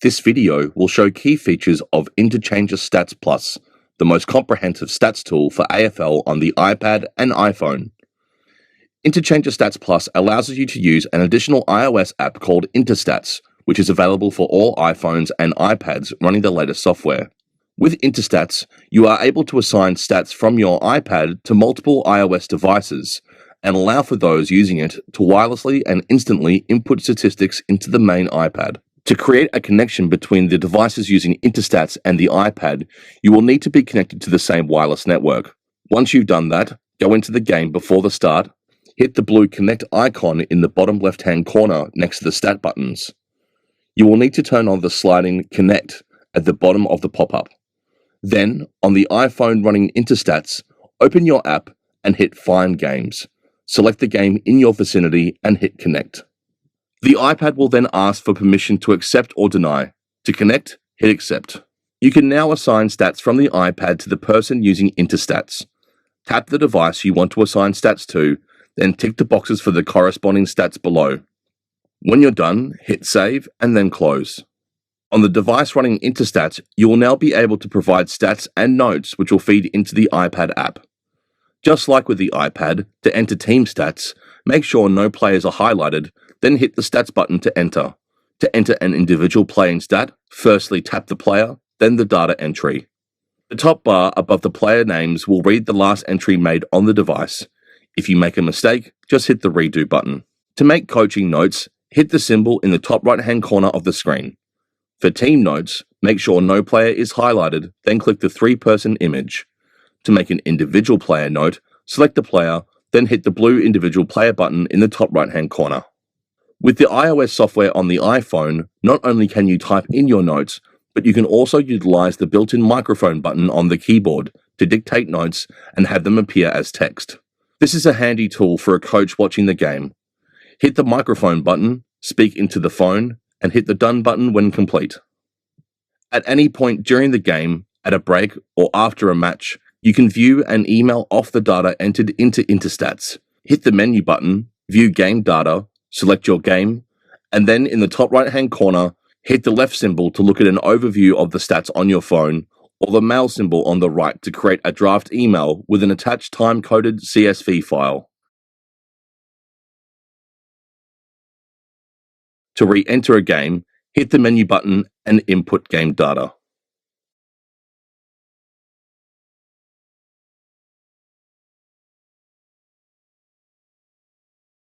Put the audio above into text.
This video will show key features of Interchanger Stats Plus, the most comprehensive stats tool for AFL on the iPad and iPhone. Interchanger Stats Plus allows you to use an additional iOS app called Interstats, which is available for all iPhones and iPads running the latest software. With Interstats, you are able to assign stats from your iPad to multiple iOS devices and allow for those using it to wirelessly and instantly input statistics into the main iPad. To create a connection between the devices using Interstats and the iPad, you will need to be connected to the same wireless network. Once you've done that, go into the game before the start, hit the blue Connect icon in the bottom left-hand corner next to the stat buttons. You will need to turn on the sliding Connect at the bottom of the pop-up. Then, on the iPhone running Interstats, open your app and hit Find Games. Select the game in your vicinity and hit Connect. The iPad will then ask for permission to accept or deny. To connect, hit Accept. You can now assign stats from the iPad to the person using Interstats. Tap the device you want to assign stats to, then tick the boxes for the corresponding stats below. When you're done, hit Save and then Close. On the device running Interstats, you will now be able to provide stats and notes which will feed into the iPad app. Just like with the iPad, to enter team stats, make sure no players are highlighted, then hit the Stats button to enter. To enter an individual playing stat, firstly tap the player, then the data entry. The top bar above the player names will read the last entry made on the device. If you make a mistake, just hit the Redo button. To make coaching notes, hit the symbol in the top right-hand corner of the screen. For team notes, make sure no player is highlighted, then click the 3-person image. To make an individual player note, select the player, then hit the blue individual player button in the top right-hand corner. With the iOS software on the iPhone, not only can you type in your notes, but you can also utilize the built-in microphone button on the keyboard to dictate notes and have them appear as text. This is a handy tool for a coach watching the game. Hit the microphone button, speak into the phone, and hit the Done button when complete. At any point during the game, at a break, or after a match, you can view and email off the data entered into Interstats. Hit the menu button, View Game Data, select your game, and then in the top right-hand corner, hit the left symbol to look at an overview of the stats on your phone, or the mail symbol on the right to create a draft email with an attached time-coded CSV file. To re-enter a game, hit the menu button and input game data.